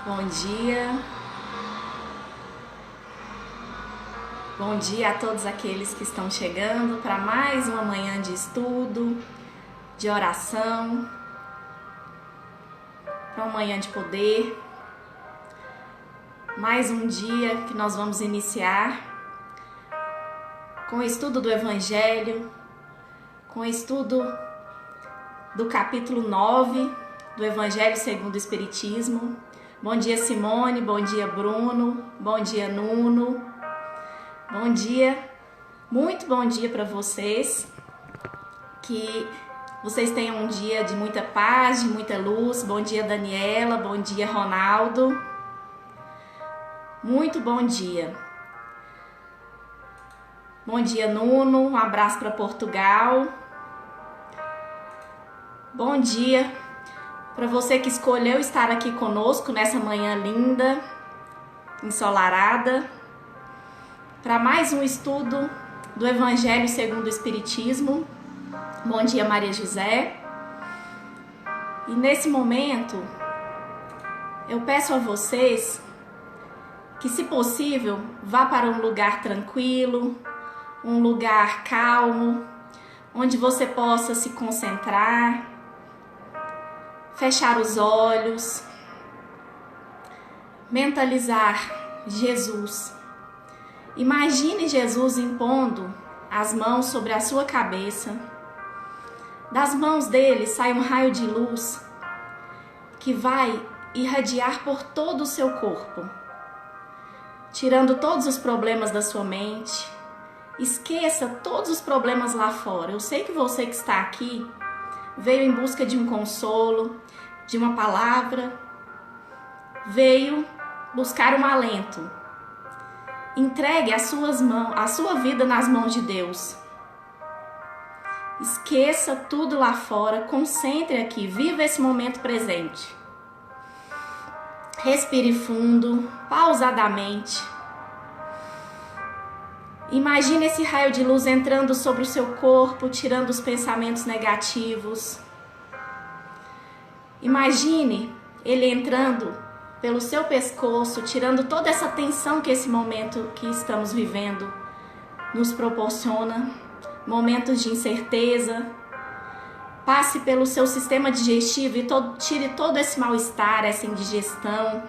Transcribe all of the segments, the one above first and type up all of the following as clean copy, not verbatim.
Bom dia. Bom dia a todos aqueles que estão chegando para mais uma manhã de estudo, de oração, para uma manhã de poder. Mais um dia que nós vamos iniciar com o estudo do Evangelho, com o estudo do capítulo 9 do Evangelho segundo o Espiritismo. Bom dia, Simone, bom dia, Bruno, bom dia, Nuno, bom dia, muito bom dia para vocês, que vocês tenham um dia de muita paz, de muita luz. Bom dia, Daniela, bom dia, Ronaldo, muito bom dia. Bom dia, Nuno, um abraço para Portugal. Bom dia para você que escolheu estar aqui conosco nessa manhã linda, ensolarada, para mais um estudo do Evangelho segundo o Espiritismo. Bom dia, Maria José. E nesse momento, eu peço a vocês que, se possível, vá para um lugar tranquilo, um lugar calmo, onde você possa se concentrar, fechar os olhos, mentalizar Jesus. Imagine Jesus impondo as mãos sobre a sua cabeça. Das mãos dele sai um raio de luz que vai irradiar por todo o seu corpo, tirando todos os problemas da sua mente. Esqueça todos os problemas lá fora. Eu sei que você que está aqui veio em busca de um consolo, de uma palavra, veio buscar um alento. Entregue as suas mãos, a sua vida nas mãos de Deus. Esqueça tudo lá fora, concentre aqui, viva esse momento presente. Respire fundo, pausadamente. Imagine esse raio de luz entrando sobre o seu corpo, tirando os pensamentos negativos. Imagine ele entrando pelo seu pescoço, tirando toda essa tensão que esse momento que estamos vivendo nos proporciona, momentos de incerteza. Passe pelo seu sistema digestivo e tire todo esse mal-estar, essa indigestão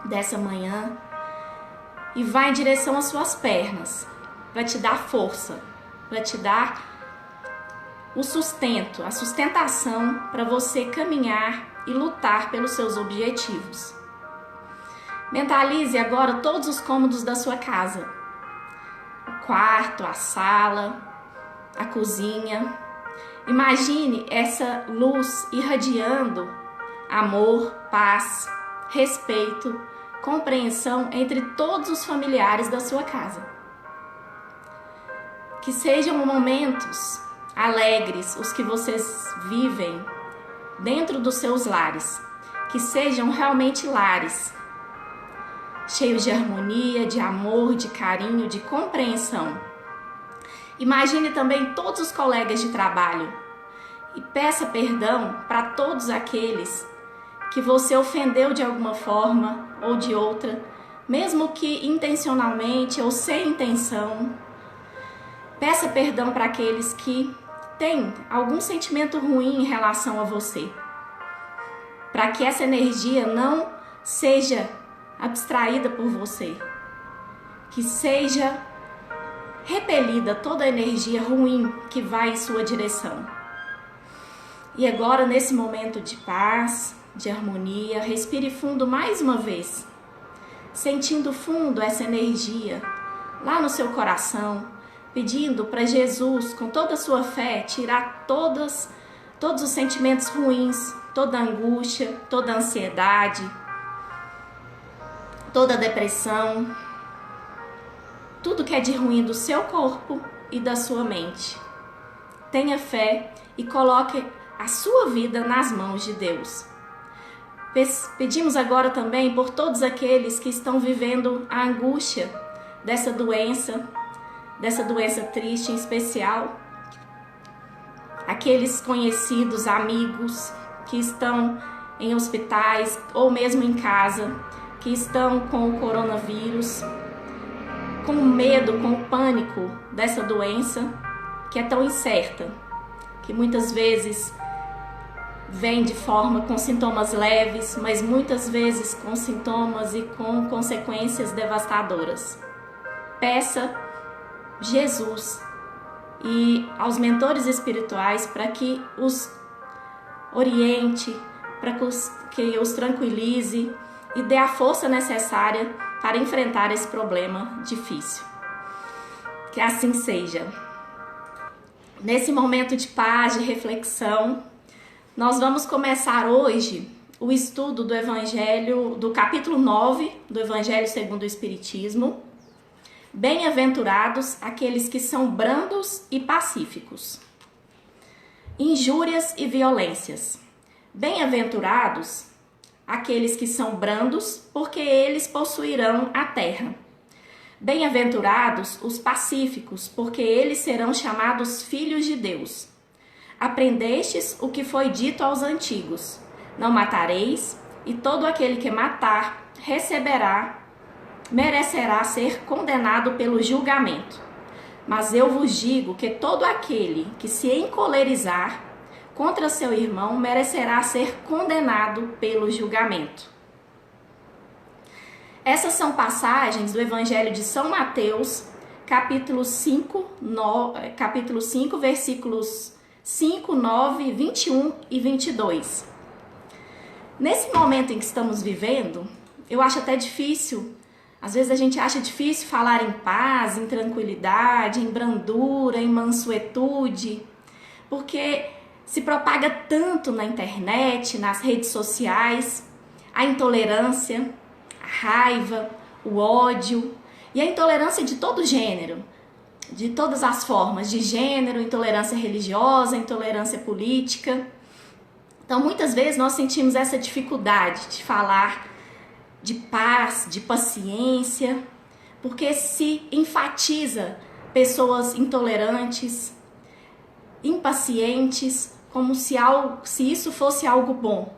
dessa manhã e vá em direção às suas pernas, para te dar força, para te dar o sustento, a sustentação para você caminhar e lutar pelos seus objetivos. Mentalize agora todos os cômodos da sua casa: o quarto, a sala, a cozinha. Imagine essa luz irradiando amor, paz, respeito, compreensão entre todos os familiares da sua casa. Que sejam momentos alegres os que vocês vivem dentro dos seus lares. Que sejam realmente lares, cheios de harmonia, de amor, de carinho, de compreensão. Imagine também todos os colegas de trabalho e peça perdão para todos aqueles que você ofendeu de alguma forma ou de outra, mesmo que intencionalmente ou sem intenção. Peça perdão para aqueles que têm algum sentimento ruim em relação a você, para que essa energia não seja abstraída por você, que seja repelida toda a energia ruim que vai em sua direção. E agora, nesse momento de paz, de harmonia, respire fundo mais uma vez, sentindo fundo essa energia lá no seu coração, pedindo para Jesus, com toda a sua fé, tirar todos os sentimentos ruins, toda a angústia, toda a ansiedade, toda a depressão, tudo que é de ruim do seu corpo e da sua mente. Tenha fé e coloque a sua vida nas mãos de Deus. Pedimos agora também por todos aqueles que estão vivendo a angústia dessa doença triste em especial, aqueles conhecidos, amigos que estão em hospitais ou mesmo em casa, que estão com o coronavírus, com medo, com pânico dessa doença que é tão incerta, que muitas vezes vem de forma com sintomas leves, mas muitas vezes com sintomas e com consequências devastadoras. Peça Jesus e aos mentores espirituais para que os oriente, para que os tranquilize e dê a força necessária para enfrentar esse problema difícil. Que assim seja. Nesse momento de paz, de reflexão, nós vamos começar hoje o estudo do Evangelho, do capítulo 9 do Evangelho segundo o Espiritismo. Bem-aventurados aqueles que são brandos e pacíficos. Injúrias e violências. Bem-aventurados aqueles que são brandos, porque eles possuirão a terra. Bem-aventurados os pacíficos, porque eles serão chamados filhos de Deus. Aprendestes o que foi dito aos antigos: não matareis, e todo aquele que matar merecerá ser condenado pelo julgamento. Mas eu vos digo que todo aquele que se encolerizar contra seu irmão merecerá ser condenado pelo julgamento. Essas são passagens do Evangelho de São Mateus, capítulo 5, versículos 5, 9, 21 e 22. Nesse momento em que estamos vivendo, eu acho até difícil, às vezes a gente acha difícil falar em paz, em tranquilidade, em brandura, em mansuetude, porque se propaga tanto na internet, nas redes sociais, a intolerância, a raiva, o ódio e a intolerância de todo gênero, de todas as formas de gênero, intolerância religiosa, intolerância política. Então, muitas vezes nós sentimos essa dificuldade de falar de paz, de paciência, porque se enfatiza pessoas intolerantes, impacientes, como se isso fosse algo bom.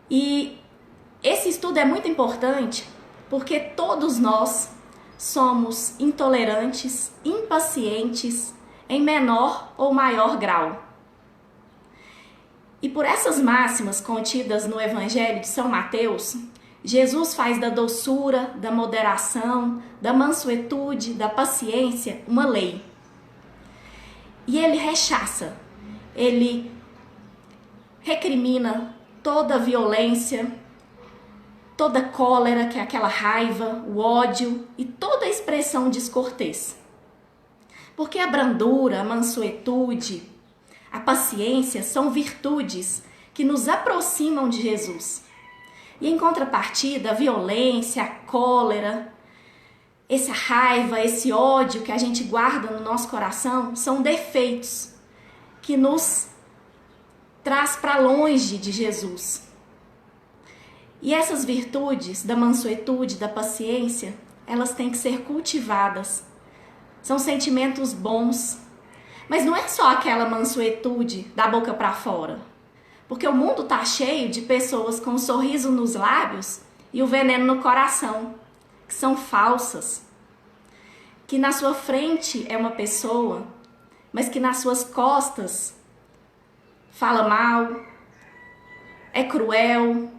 E esse estudo é muito importante porque todos nós somos intolerantes, impacientes, em menor ou maior grau. E por essas máximas contidas no Evangelho de São Mateus, Jesus faz da doçura, da moderação, da mansuetude, da paciência uma lei. E ele rechaça, ele recrimina toda violência, toda cólera, que é aquela raiva, o ódio e toda expressão descortês. Porque a brandura, a mansuetude, a paciência são virtudes que nos aproximam de Jesus. E em contrapartida, a violência, a cólera, essa raiva, esse ódio que a gente guarda no nosso coração são defeitos que nos traz para longe de Jesus. E essas virtudes da mansuetude, da paciência, elas têm que ser cultivadas. São sentimentos bons. Mas não é só aquela mansuetude da boca para fora. Porque o mundo está cheio de pessoas com um sorriso nos lábios e o veneno no coração, que são falsas. Que na sua frente é uma pessoa, mas que nas suas costas fala mal, é cruel,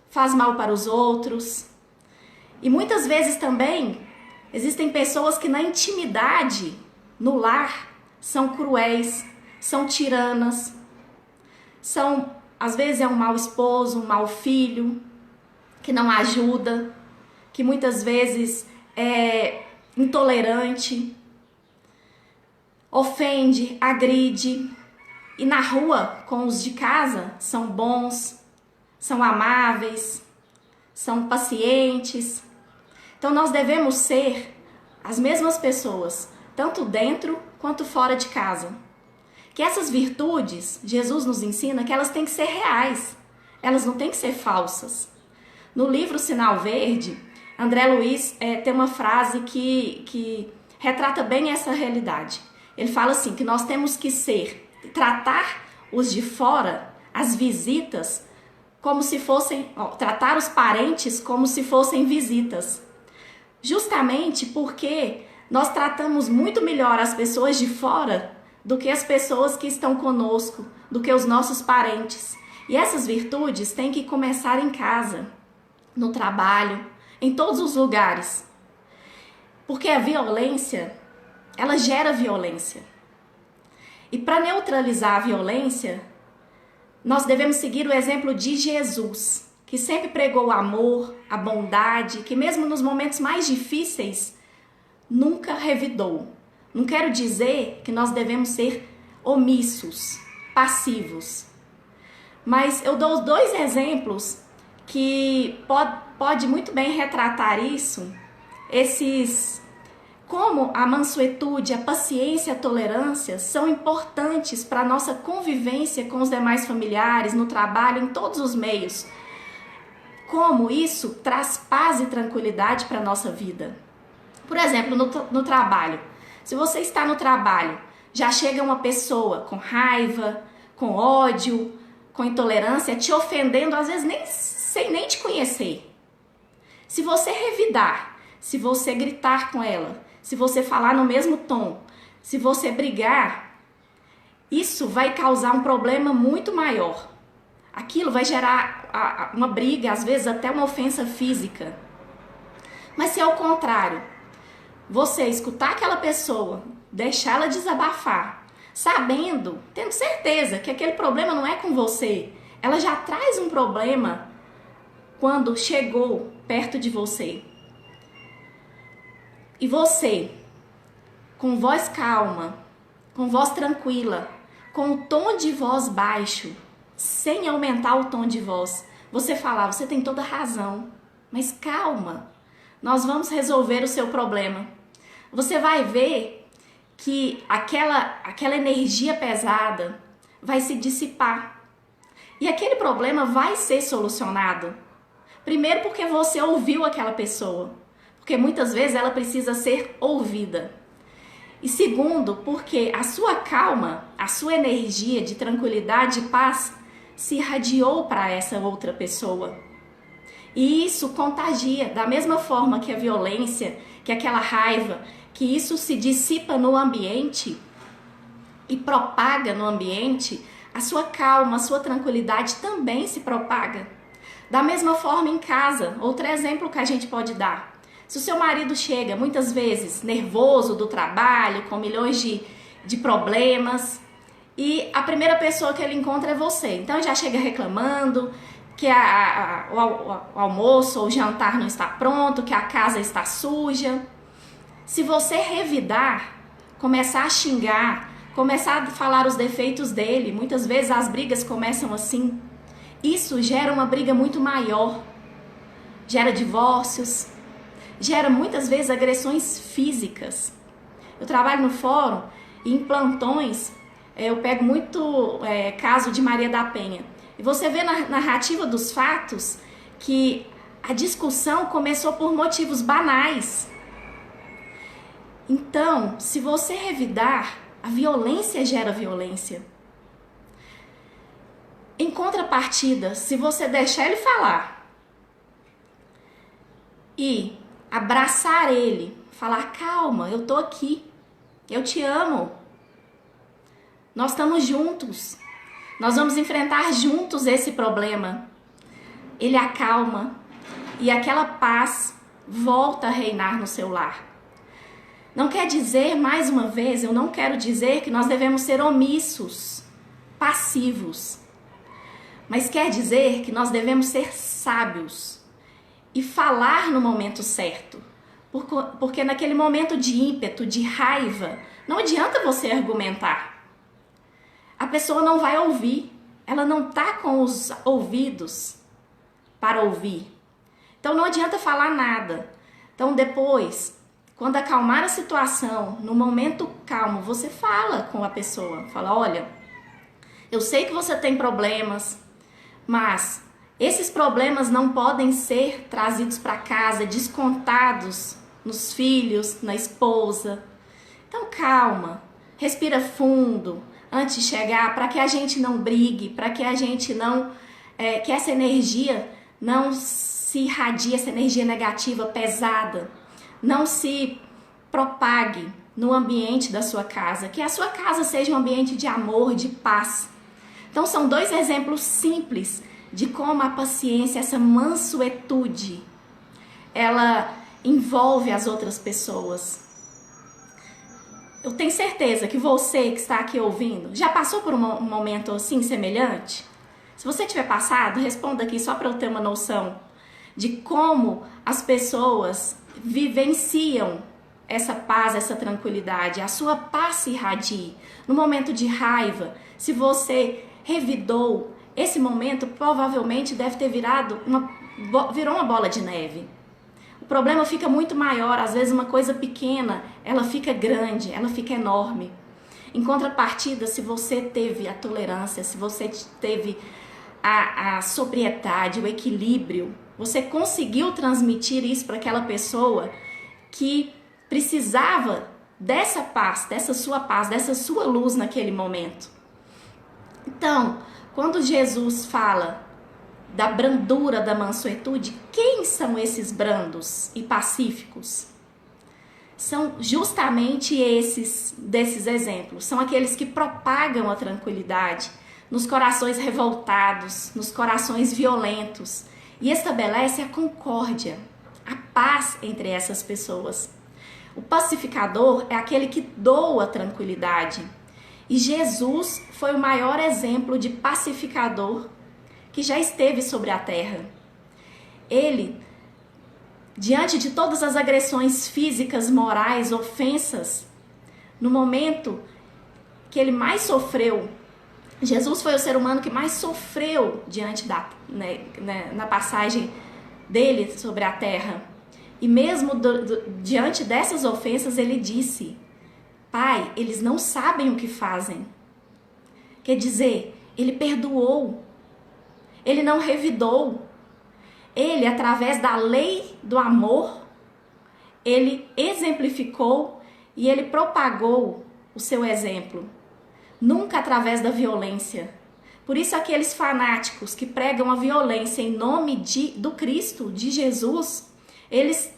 faz mal para os outros. E muitas vezes também existem pessoas que na intimidade, no lar, são cruéis, são tiranas, às vezes é um mau esposo, um mau filho, que não ajuda, que muitas vezes é intolerante, ofende, agride. E na rua, com os de casa, são bons, são amáveis, são pacientes. Então nós devemos ser as mesmas pessoas, tanto dentro quanto fora de casa. Que essas virtudes, Jesus nos ensina que elas têm que ser reais, elas não têm que ser falsas. No livro Sinal Verde, André Luiz tem uma frase que retrata bem essa realidade. Ele fala assim, que nós temos que tratar os de fora, as visitas, como se fossem, tratar os parentes como se fossem visitas. Justamente porque nós tratamos muito melhor as pessoas de fora do que as pessoas que estão conosco, do que os nossos parentes. E essas virtudes têm que começar em casa, no trabalho, em todos os lugares. Porque a violência, ela gera violência. E para neutralizar a violência, nós devemos seguir o exemplo de Jesus, que sempre pregou o amor, a bondade, que mesmo nos momentos mais difíceis, nunca revidou. Não quero dizer que nós devemos ser omissos, passivos. Mas eu dou 2 exemplos que pode muito bem retratar isso, como a mansuetude, a paciência, a tolerância são importantes para a nossa convivência com os demais familiares, no trabalho, em todos os meios. Como isso traz paz e tranquilidade para a nossa vida. Por exemplo, no trabalho. Se você está no trabalho, já chega uma pessoa com raiva, com ódio, com intolerância, te ofendendo, às vezes sem nem te conhecer. Se você revidar, se você gritar com ela, se você falar no mesmo tom, se você brigar, isso vai causar um problema muito maior. Aquilo vai gerar uma briga, às vezes até uma ofensa física. Mas se ao contrário, você escutar aquela pessoa, deixar ela desabafar, sabendo, tendo certeza que aquele problema não é com você, ela já traz um problema quando chegou perto de você. E você, com voz calma, com voz tranquila, com um tom de voz baixo, sem aumentar o tom de voz, você falar, você tem toda razão, mas calma, nós vamos resolver o seu problema. Você vai ver que aquela energia pesada vai se dissipar. E aquele problema vai ser solucionado. Primeiro porque você ouviu aquela pessoa. Porque muitas vezes ela precisa ser ouvida. E segundo, porque a sua calma, a sua energia de tranquilidade e paz se irradiou para essa outra pessoa. E isso contagia, da mesma forma que a violência, que aquela raiva, que isso se dissipa no ambiente e propaga no ambiente, a sua calma, a sua tranquilidade também se propaga. Da mesma forma em casa, outro exemplo que a gente pode dar. Se o seu marido chega muitas vezes nervoso do trabalho, com milhões de problemas, e a primeira pessoa que ele encontra é você. Então já chega reclamando que o almoço ou o jantar não está pronto, que a casa está suja. Se você revidar, começar a xingar, começar a falar os defeitos dele, muitas vezes as brigas começam assim, isso gera uma briga muito maior, gera divórcios, gera muitas vezes agressões físicas. Eu trabalho no fórum e em plantões eu pego muito caso de Maria da Penha. E você vê na narrativa dos fatos que a discussão começou por motivos banais. Então, se você revidar, a violência gera violência. Em contrapartida, se você deixar ele falar e abraçar ele, falar, calma, eu tô aqui, eu te amo, nós estamos juntos, nós vamos enfrentar juntos esse problema. Ele acalma e aquela paz volta a reinar no seu lar. Não quer dizer, mais uma vez, eu não quero dizer que nós devemos ser omissos, passivos, mas quer dizer que nós devemos ser sábios e falar no momento certo, porque naquele momento de ímpeto, de raiva, não adianta você argumentar. A pessoa não vai ouvir, ela não está com os ouvidos para ouvir. Então não adianta falar nada. Então depois, quando acalmar a situação, no momento calmo, você fala com a pessoa. Fala, olha, eu sei que você tem problemas, mas esses problemas não podem ser trazidos para casa, descontados nos filhos, na esposa. Então calma, respira fundo antes de chegar, para que a gente não brigue, para que a gente não que essa energia não se irradie, essa energia negativa pesada, não se propague no ambiente da sua casa, que a sua casa seja um ambiente de amor, de paz. Então são dois exemplos simples de como a paciência, essa mansuetude, ela envolve as outras pessoas. Eu tenho certeza que você que está aqui ouvindo já passou por um momento assim semelhante? Se você tiver passado, responda aqui só para eu ter uma noção de como as pessoas vivenciam essa paz, essa tranquilidade. A sua paz se irradie. No momento de raiva, se você revidou, esse momento provavelmente deve ter virou uma bola de neve. O problema fica muito maior, às vezes uma coisa pequena, ela fica grande, ela fica enorme. Em contrapartida, se você teve a tolerância, se você teve a sobriedade, o equilíbrio, você conseguiu transmitir isso para aquela pessoa que precisava dessa paz, dessa sua luz naquele momento. Então, quando Jesus fala da brandura, da mansuetude, quem são esses brandos e pacíficos? São justamente desses exemplos. São aqueles que propagam a tranquilidade nos corações revoltados, nos corações violentos, e estabelece a concórdia, a paz entre essas pessoas. O pacificador é aquele que doa tranquilidade. E Jesus foi o maior exemplo de pacificador que já esteve sobre a terra. Ele, diante de todas as agressões físicas, morais, ofensas, no momento que ele mais sofreu, Jesus foi o ser humano que mais sofreu diante na passagem dele sobre a terra. E mesmo diante dessas ofensas, ele disse: Pai, eles não sabem o que fazem. Quer dizer, ele perdoou. Ele não revidou. Ele, através da lei do amor, ele exemplificou e ele propagou o seu exemplo. Nunca através da violência. Por isso aqueles fanáticos que pregam a violência em nome do Cristo, de Jesus, eles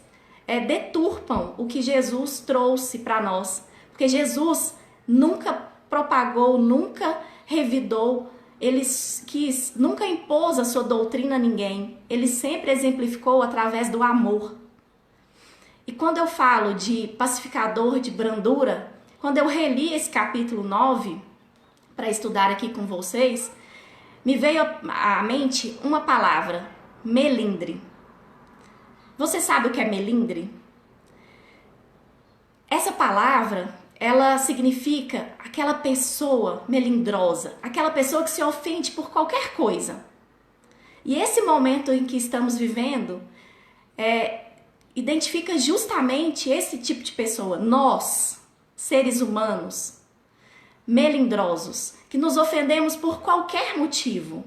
deturpam o que Jesus trouxe para nós. Porque Jesus nunca propagou, nunca revidou, nunca impôs a sua doutrina a ninguém. Ele sempre exemplificou através do amor. E quando eu falo de pacificador, de brandura, quando eu reli esse capítulo 9, para estudar aqui com vocês, me veio à mente uma palavra: melindre. Você sabe o que é melindre? Essa palavra, ela significa aquela pessoa melindrosa, aquela pessoa que se ofende por qualquer coisa. E esse momento em que estamos vivendo identifica justamente esse tipo de pessoa. Nós, seres humanos, melindrosos, que nos ofendemos por qualquer motivo.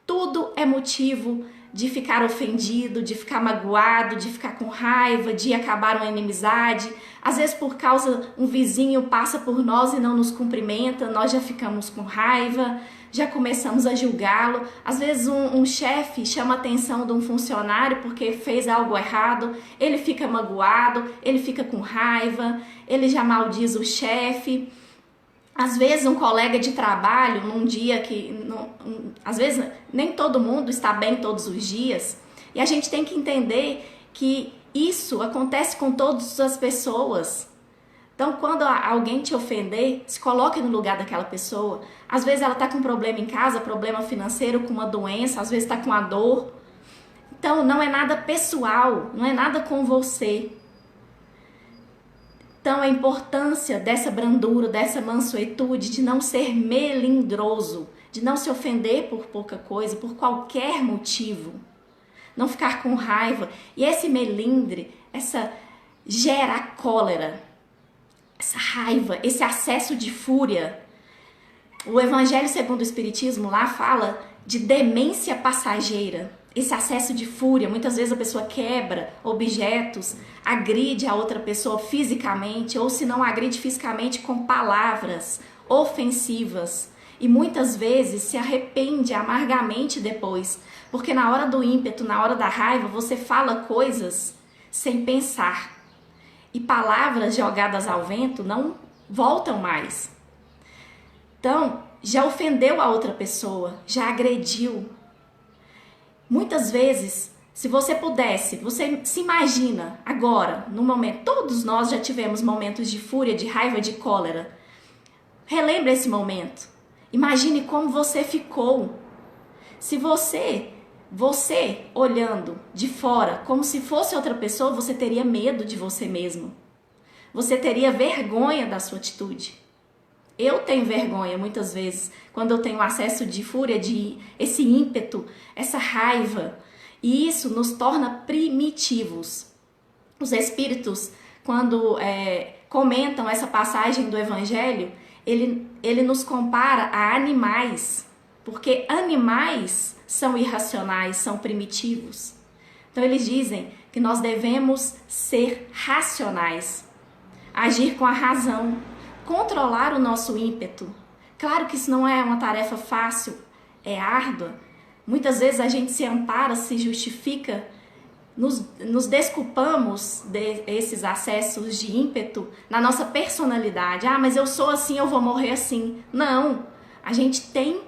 Tudo é motivo de ficar ofendido, de ficar magoado, de ficar com raiva, de acabar uma inimizade. Às vezes por causa um vizinho passa por nós e não nos cumprimenta, nós já ficamos com raiva, já começamos a julgá-lo. Às vezes um chefe chama a atenção de um funcionário porque fez algo errado, ele fica magoado, ele fica com raiva, ele já maldiz o chefe. Às vezes um colega de trabalho, num dia às vezes nem todo mundo está bem todos os dias, e a gente tem que entender que isso acontece com todas as pessoas. Então, quando alguém te ofender, se coloque no lugar daquela pessoa. Às vezes ela está com um problema em casa, problema financeiro, com uma doença, às vezes está com a dor. Então, não é nada pessoal, não é nada com você. Então, a importância dessa brandura, dessa mansuetude, de não ser melindroso, de não se ofender por pouca coisa, por qualquer motivo. Não ficar com raiva. E esse melindre, gera a cólera, essa raiva, esse acesso de fúria. O Evangelho segundo o Espiritismo lá fala de demência passageira. Esse acesso de fúria, muitas vezes a pessoa quebra objetos, agride a outra pessoa fisicamente, ou se não agride fisicamente com palavras ofensivas. e muitas vezes se arrepende amargamente depois, porque na hora do ímpeto, na hora da raiva, você fala coisas sem pensar. E palavras jogadas ao vento não voltam mais. Então, já ofendeu a outra pessoa, já agrediu. Muitas vezes, se você pudesse, você se imagina agora, no momento, todos nós já tivemos momentos de fúria, de raiva, de cólera. Relembre esse momento. Imagine como você ficou. Se você olhando de fora, como se fosse outra pessoa, você teria medo de você mesmo. Você teria vergonha da sua atitude. Eu tenho vergonha muitas vezes quando eu tenho acesso de fúria, de esse ímpeto, essa raiva. E isso nos torna primitivos. Os espíritos, quando comentam essa passagem do Evangelho, ele nos compara a animais, porque animais são irracionais, são primitivos. Então eles dizem que nós devemos ser racionais, agir com a razão, controlar o nosso ímpeto. Claro que isso não é uma tarefa fácil, é árdua. Muitas vezes a gente se ampara, se justifica, nos desculpamos desses acessos de ímpeto na nossa personalidade. Ah, mas eu sou assim, eu vou morrer assim. Não, a gente tem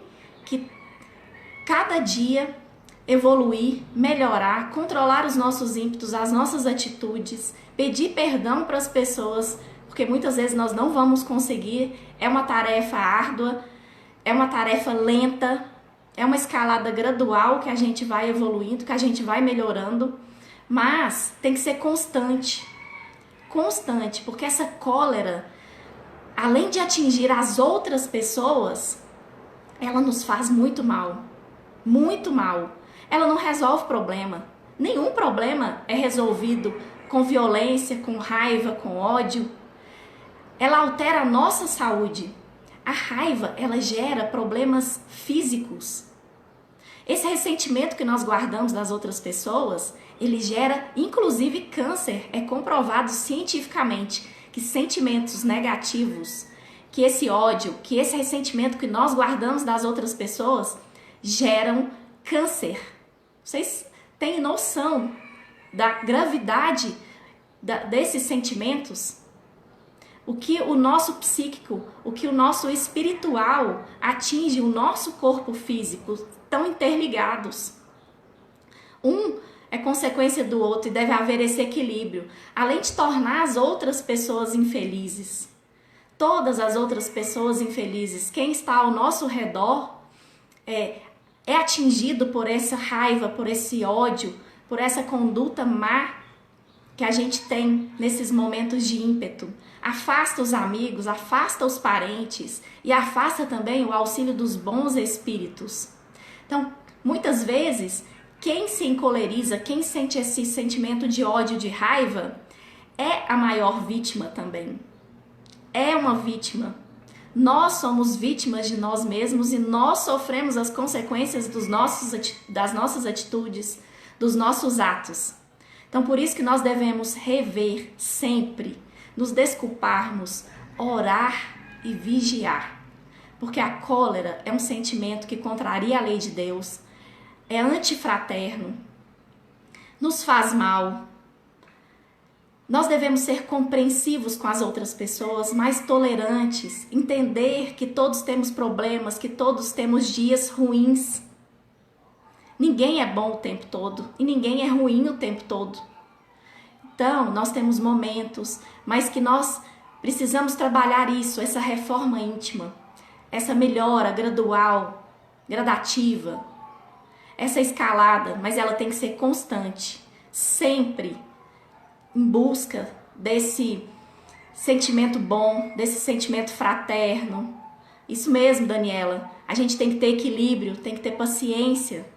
que cada dia evoluir, melhorar, controlar os nossos ímpetos, as nossas atitudes, pedir perdão para as pessoas, porque muitas vezes nós não vamos conseguir. É uma tarefa árdua, é uma tarefa lenta, é uma escalada gradual que a gente vai evoluindo, que a gente vai melhorando. Mas tem que ser constante, porque essa cólera, além de atingir as outras pessoas, ela nos faz muito mal, muito mal. Ela não resolve problema, nenhum problema é resolvido com violência, com raiva, com ódio. Ela altera a nossa saúde. A raiva, ela gera problemas físicos. Esse ressentimento que nós guardamos das outras pessoas, ele gera inclusive câncer. É comprovado cientificamente que sentimentos negativos, que esse ódio, que esse ressentimento que nós guardamos das outras pessoas geram câncer. Vocês têm noção da gravidade desses sentimentos? O que o nosso psíquico, o que o nosso espiritual atinge o nosso corpo físico, estão interligados. Um é consequência do outro e deve haver esse equilíbrio, além de tornar as outras pessoas infelizes. Todas as outras pessoas infelizes, quem está ao nosso redor é atingido por essa raiva, por esse ódio, por essa conduta má que a gente tem nesses momentos de ímpeto. Afasta os amigos, afasta os parentes e afasta também o auxílio dos bons espíritos. Então, muitas vezes, quem se encoleriza, quem sente esse sentimento de ódio, de raiva, é a maior vítima também. É uma vítima. Nós somos vítimas de nós mesmos e nós sofremos as consequências das nossas atitudes, dos nossos atos. Então, por isso que nós devemos rever sempre, nos desculparmos, orar e vigiar. Porque a cólera é um sentimento que contraria a lei de Deus, é antifraterno, nos faz mal. Nós devemos ser compreensivos com as outras pessoas, mais tolerantes, entender que todos temos problemas, que todos temos dias ruins. Ninguém é bom o tempo todo e ninguém é ruim o tempo todo. Então, nós temos momentos, mas que nós precisamos trabalhar isso, essa reforma íntima, essa melhora gradual, gradativa, essa escalada, mas ela tem que ser constante, sempre em busca desse sentimento bom, desse sentimento fraterno. Isso mesmo, Daniela, a gente tem que ter equilíbrio, tem que ter paciência.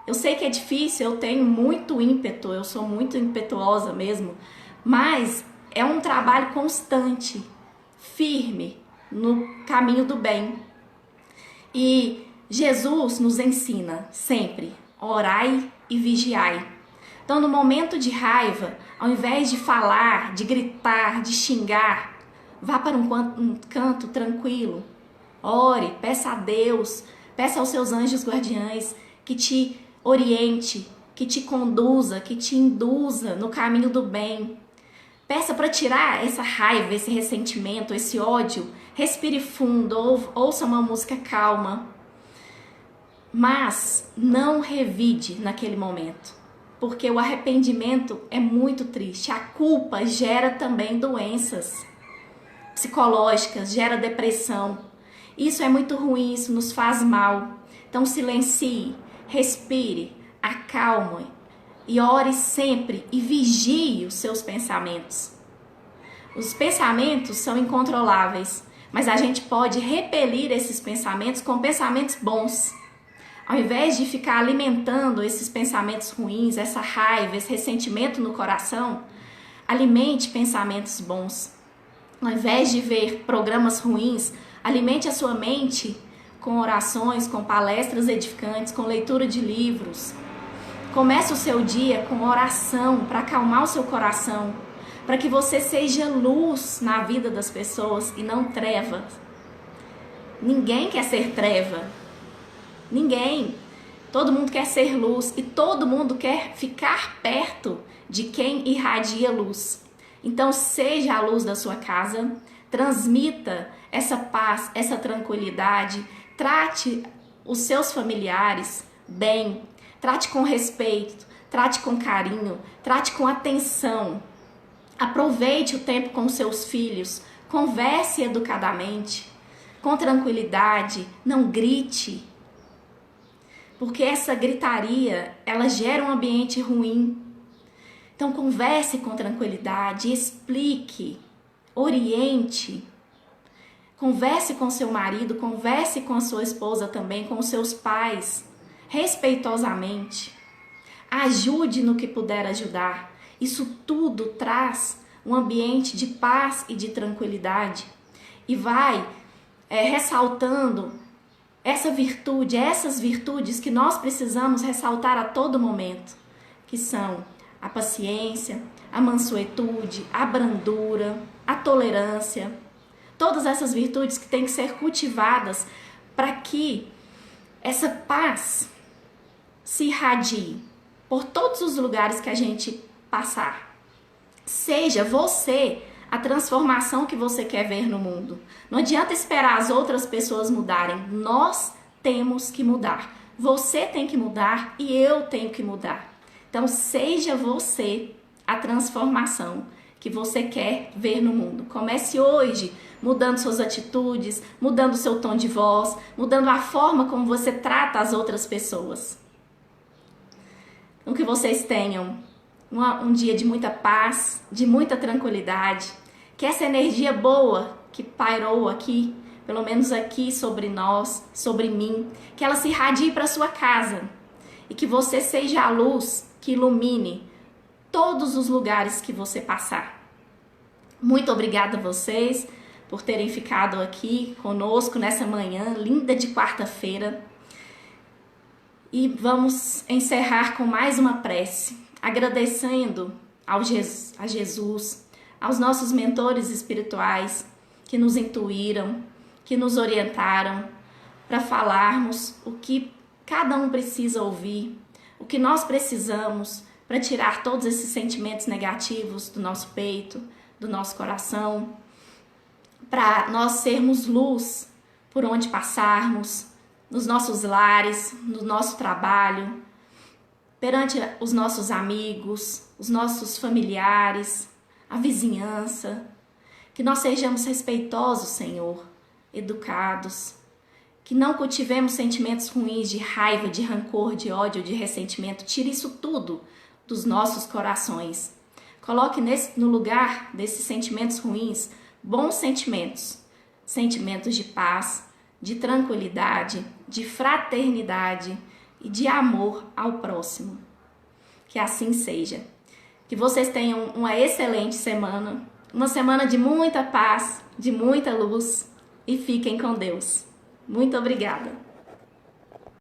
Eu sei que é difícil, eu tenho muito ímpeto, eu sou muito impetuosa mesmo, mas é um trabalho constante, firme, no caminho do bem. E Jesus nos ensina sempre, orai e vigiai. Então, no momento de raiva, ao invés de falar, de gritar, de xingar, vá para um canto tranquilo, Ore, peça a Deus, peça aos seus anjos guardiães que te oriente, que te conduza, que te induza no caminho do bem. Peça para tirar essa raiva, esse ressentimento, esse ódio. Respire fundo, ouça uma música calma. Mas não revide naquele momento, porque o arrependimento é muito triste. A culpa gera também doenças psicológicas, gera depressão. Isso é muito ruim, isso nos faz mal. Então silencie, respire, acalme e ore sempre e vigie os seus pensamentos. Os pensamentos são incontroláveis, mas a gente pode repelir esses pensamentos com pensamentos bons. Ao invés de ficar alimentando esses pensamentos ruins, essa raiva, esse ressentimento no coração, alimente pensamentos bons. Ao invés de ver programas ruins, alimente a sua mente com orações, com palestras edificantes, com leitura de livros. Comece o seu dia com oração para acalmar o seu coração, para que você seja luz na vida das pessoas e não treva. Ninguém quer ser treva. Ninguém. Todo mundo quer ser luz e todo mundo quer ficar perto de quem irradia luz. Então seja a luz da sua casa, transmita essa paz, essa tranquilidade, trate os seus familiares bem, trate com respeito, trate com carinho, trate com atenção. Aproveite o tempo com seus filhos, converse educadamente, com tranquilidade, não grite. Porque essa gritaria, ela gera um ambiente ruim. Então converse com tranquilidade, explique, oriente. Converse com seu marido, converse com a sua esposa também, com os seus pais, respeitosamente. Ajude no que puder ajudar. Isso tudo traz um ambiente de paz e de tranquilidade e vai ressaltando essa virtude, essas virtudes que nós precisamos ressaltar a todo momento, que são a paciência, a mansuetude, a brandura, a tolerância. Todas essas virtudes que têm que ser cultivadas para que essa paz se irradie por todos os lugares que a gente passar. Seja você a transformação que você quer ver no mundo. Não adianta esperar as outras pessoas mudarem. Nós temos que mudar. Você tem que mudar e eu tenho que mudar. Então, seja você a transformação que você quer ver no mundo. Comece hoje mudando suas atitudes, mudando seu tom de voz, mudando a forma como você trata as outras pessoas. Então, que vocês tenham um dia de muita paz, de muita tranquilidade, que essa energia boa que pairou aqui, pelo menos aqui sobre nós, sobre mim, que ela se irradie para sua casa e que você seja a luz que ilumine todos os lugares que você passar. Muito obrigada a vocês por terem ficado aqui conosco nessa manhã linda de quarta-feira. E vamos encerrar com mais uma prece, agradecendo a Jesus, aos nossos mentores espirituais que nos intuíram, que nos orientaram para falarmos o que cada um precisa ouvir, o que nós precisamos para tirar todos esses sentimentos negativos do nosso peito, do nosso coração, para nós sermos luz por onde passarmos, nos nossos lares, no nosso trabalho, perante os nossos amigos, os nossos familiares, a vizinhança, que nós sejamos respeitosos, Senhor, educados, que não cultivemos sentimentos ruins de raiva, de rancor, de ódio, de ressentimento. Tire isso tudo dos nossos corações. Coloque no lugar desses sentimentos ruins, bons sentimentos, sentimentos de paz, de tranquilidade, de fraternidade e de amor ao próximo. Que assim seja. Que vocês tenham uma excelente semana, uma semana de muita paz, de muita luz e fiquem com Deus. Muito obrigada.